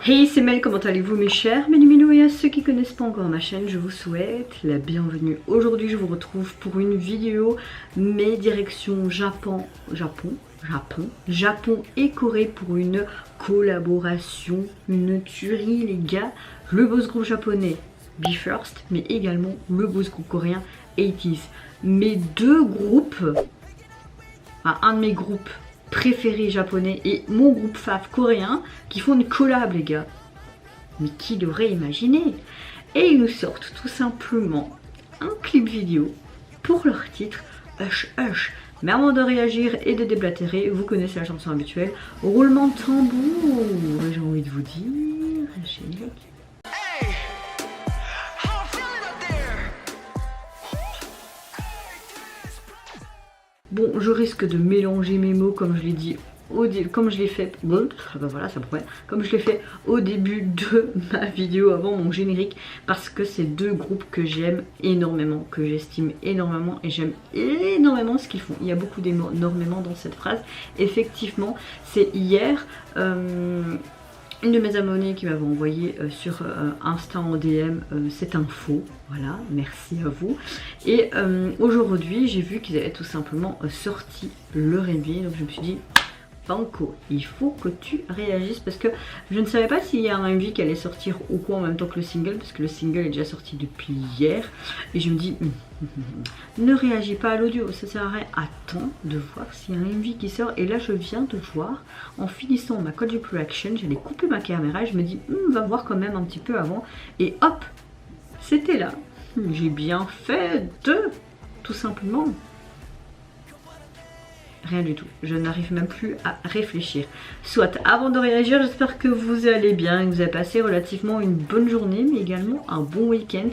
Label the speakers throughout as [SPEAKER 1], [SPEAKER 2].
[SPEAKER 1] Hey, c'est Mel, comment allez-vous mes chers Méluminous, et à ceux qui connaissent pas encore ma chaîne, je vous souhaite la bienvenue. Aujourd'hui, je vous retrouve pour une vidéo, mes directions Japon et Corée pour une collaboration, une tuerie les gars. Le boss groupe japonais Be First, mais également le boss groupe coréen 80s. Mes deux groupes, un de mes groupes préféré japonais et mon groupe fave coréen qui font une collab les gars. Mais qui l'aurait imaginé? Et ils nous sortent tout simplement un clip vidéo pour leur titre Hush Hush. Mais avant de réagir et de déblatérer, vous connaissez la chanson habituelle, roulement de tambour. J'ai envie de vous dire, générique. Bon, je risque de mélanger mes mots comme je l'ai dit comme je l'ai fait, voilà, ça pourrait, comme je l'ai fait au début de ma vidéo avant mon générique, parce que c'est deux groupes que j'aime énormément, que j'estime énormément et j'aime énormément ce qu'ils font. Il y a beaucoup d'énormément dans cette phrase. Effectivement, c'est hier une de mes abonnées qui m'avait envoyé sur Insta en DM cette info, voilà, merci à vous. Et aujourd'hui j'ai vu qu'ils avaient tout simplement sorti leur MV, donc je me suis dit Banco, il faut que tu réagisses parce que je ne savais pas s'il y a un MV qui allait sortir ou quoi en même temps que le single, parce que le single est déjà sorti depuis hier et je me dis ne réagis pas à l'audio, ça sert à rien, attends de voir s'il y a un MV qui sort. Et là je viens de voir en finissant ma Code Pro Action, j'allais couper ma caméra et je me dis va voir quand même un petit peu avant et hop c'était là. J'ai bien fait de tout simplement rien du tout, je n'arrive même plus à réfléchir. Soit, avant de réagir, j'espère que vous allez bien, que vous avez passé relativement une bonne journée, mais également un bon week-end.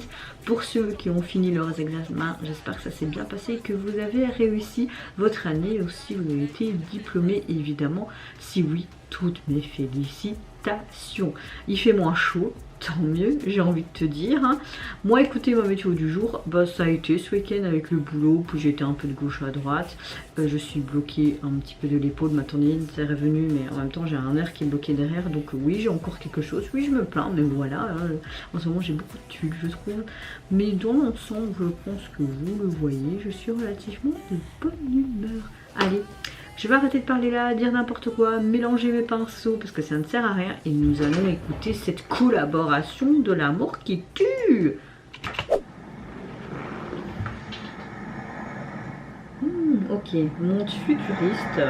[SPEAKER 1] Pour ceux qui ont fini leurs examens, j'espère que ça s'est bien passé et que vous avez réussi votre année, ou si vous avez été diplômé, évidemment. Si oui, toutes mes félicitations. Il fait moins chaud, tant mieux, j'ai envie de te dire. Moi, écoutez, ma météo du jour, bah, ça a été ce week-end avec le boulot, puis j'étais un peu de gauche à droite. Je suis bloquée un petit peu de l'épaule, ma tendinite est revenue, mais en même temps, j'ai un nerf qui est bloqué derrière. Donc oui, j'ai encore quelque chose, oui, je me plains, mais voilà. En ce moment, j'ai beaucoup de tuiles, je trouve. Mais dans l'ensemble, je pense que vous le voyez, je suis relativement de bonne humeur. Allez, je vais arrêter de parler là, dire n'importe quoi, mélanger mes pinceaux parce que ça ne sert à rien. Et nous allons écouter cette collaboration de l'amour qui tue. Ok, monde futuriste,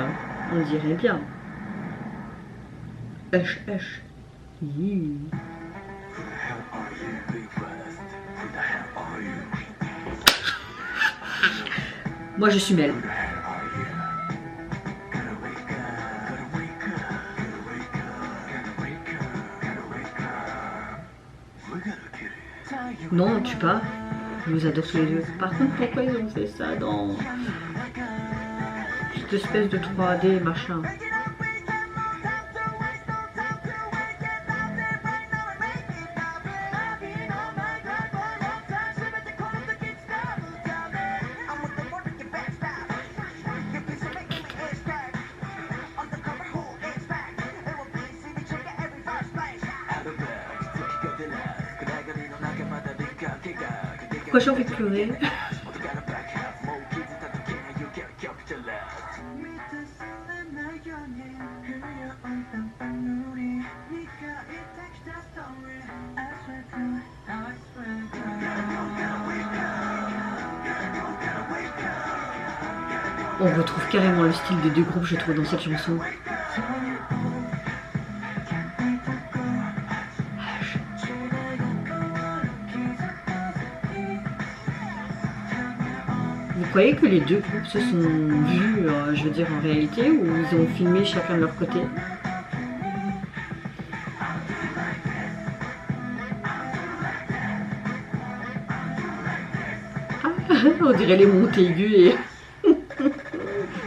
[SPEAKER 1] on dirait bien. Hush, hush. Moi je suis Mel. Non, tue pas. Je vous adore tous les deux. Par contre, pourquoi ils ont fait ça dans cette espèce de 3D machin? Pourquoi j'ai envie de pleurer? On retrouve carrément le style des deux groupes, je trouve, dans cette chanson. Vous croyez que les deux groupes se sont vus, je veux dire, en réalité, ou ils ont filmé chacun de leur côté? On dirait les Montaigu et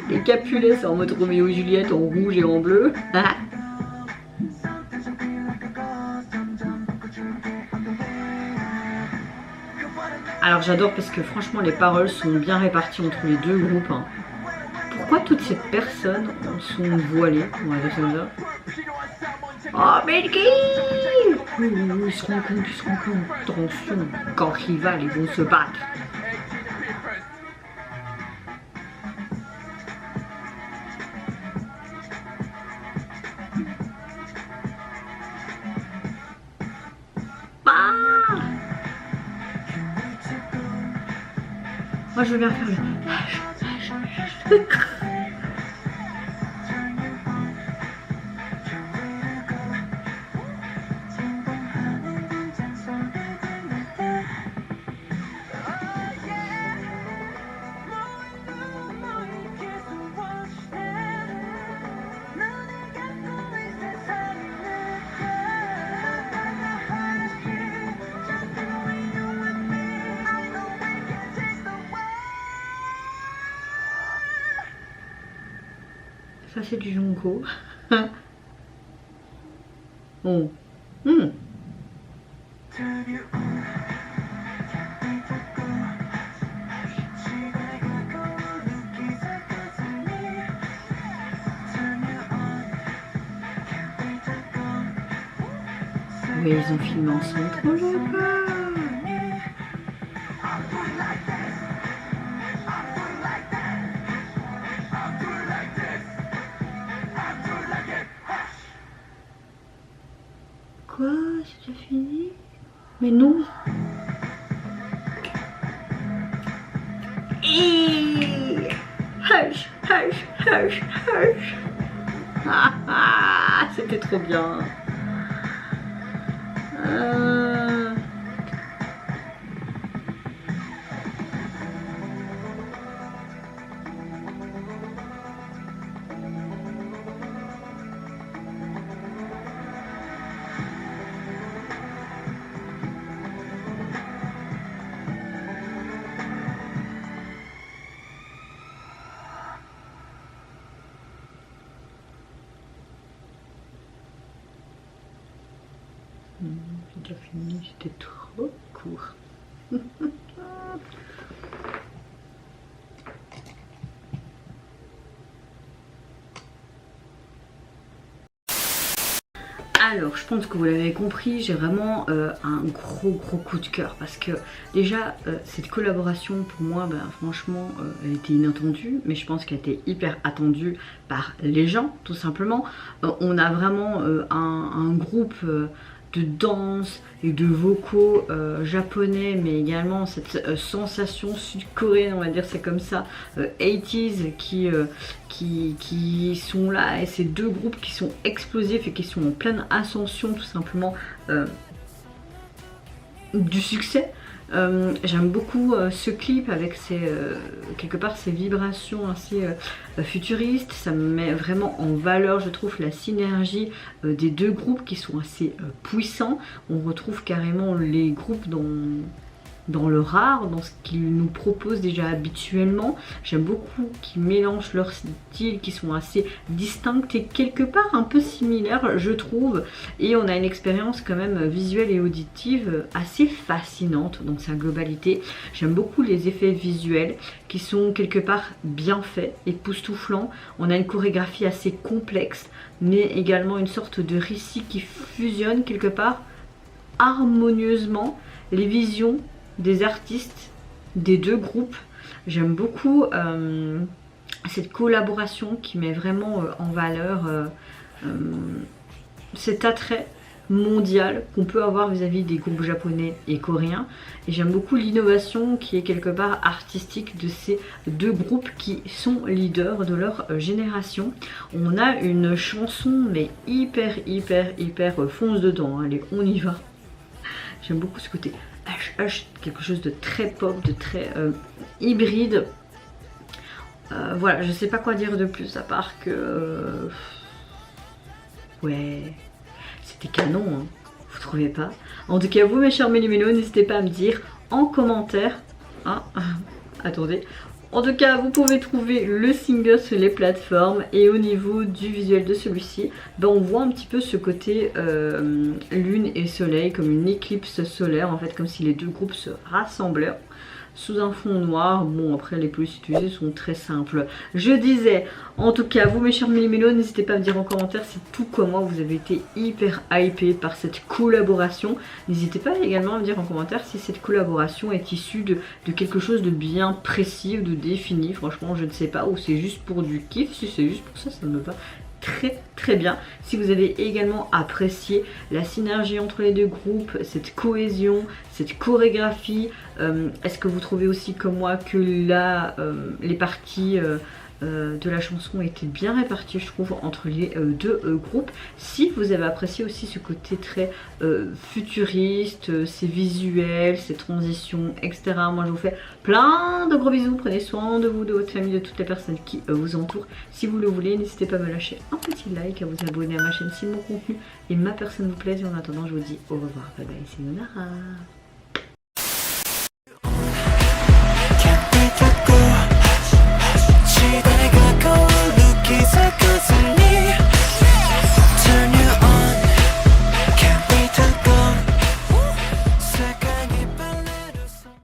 [SPEAKER 1] les Capulet, c'est en mode Roméo et Juliette en rouge et en bleu. Alors j'adore parce que franchement les paroles sont bien réparties entre les deux groupes. Pourquoi toutes ces personnes sont voilées? On va dire ça. Oh Oh Melky! Ils seront compte, ils seront compte. Attention, quand rivales, ils vont se battre. Ah! Moi je veux bien faire le... Ça c'est du Junko. Oh. Mm. Oui, ils ont filmé ensemble. Trop sympa. Quoi? C'est déjà fini? Mais non. Hush, hush, hush, hush. Ah, c'était trop bien. J'ai déjà fini, c'était trop court. Alors, je pense que vous l'avez compris, j'ai vraiment un gros coup de cœur parce que déjà, cette collaboration pour moi, franchement, elle était inattendue, mais je pense qu'elle était hyper attendue par les gens, tout simplement. On a vraiment un groupe de danse et de vocaux japonais, mais également cette sensation sud-coréenne, on va dire c'est comme ça, 80s qui sont là, et ces deux groupes qui sont explosifs et qui sont en pleine ascension tout simplement du succès. J'aime beaucoup ce clip avec quelque part ces vibrations assez futuristes. Ça me met vraiment en valeur, je trouve, la synergie des deux groupes qui sont assez puissants. On retrouve carrément les groupes dans leur art, dans ce qu'ils nous proposent déjà habituellement. J'aime beaucoup qu'ils mélangent leurs styles qui sont assez distincts et quelque part un peu similaires, je trouve. Et on a une expérience quand même visuelle et auditive assez fascinante dans sa globalité. J'aime beaucoup les effets visuels qui sont quelque part bien faits, époustouflants. On a une chorégraphie assez complexe, mais également une sorte de récit qui fusionne quelque part harmonieusement les visions des artistes des deux groupes. J'aime beaucoup cette collaboration qui met vraiment en valeur cet attrait mondial qu'on peut avoir vis-à-vis des groupes japonais et coréens. Et j'aime beaucoup l'innovation qui est quelque part artistique de ces deux groupes qui sont leaders de leur génération. On a une chanson mais hyper fonce dedans, allez on y va. J'aime beaucoup ce côté hush, quelque chose de très pop, de très hybride. Voilà, je sais pas quoi dire de plus à part que ouais, c'était canon, hein. Vous trouvez pas? En tout cas, vous mes chers méli-mélos, n'hésitez pas à me dire en commentaire, hein, attendez. En tout cas, vous pouvez trouver le single sur les plateformes, et au niveau du visuel de celui-ci, on voit un petit peu ce côté lune et soleil, comme une éclipse solaire, en fait, comme si les deux groupes se rassemblaient. sous un fond noir. Bon, après les peluches utilisées sont très simples. Je disais, en tout cas, vous mes chers méli-mélos, n'hésitez pas à me dire en commentaire si tout comme moi vous avez été hyper hypé par cette collaboration. N'hésitez pas également à me dire en commentaire si cette collaboration est issue de quelque chose de bien précis ou de défini. Franchement, je ne sais pas, ou c'est juste pour du kiff. Si c'est juste pour ça, ça me va très bien. Si vous avez également apprécié la synergie entre les deux groupes, cette cohésion, cette chorégraphie, est-ce que vous trouvez aussi comme moi que les parties de la chanson étaient bien réparties, je trouve, entre les deux groupes. Si vous avez apprécié aussi ce côté très futuriste, ces visuels, ces transitions, etc. Moi je vous fais plein de gros bisous, prenez soin de vous, de votre famille, de toutes les personnes qui vous entourent. Si vous le voulez, n'hésitez pas à me lâcher un petit like, à vous abonner à ma chaîne si mon contenu et ma personne vous plaise. Et en attendant, je vous dis au revoir, bye bye, c'est Nonara.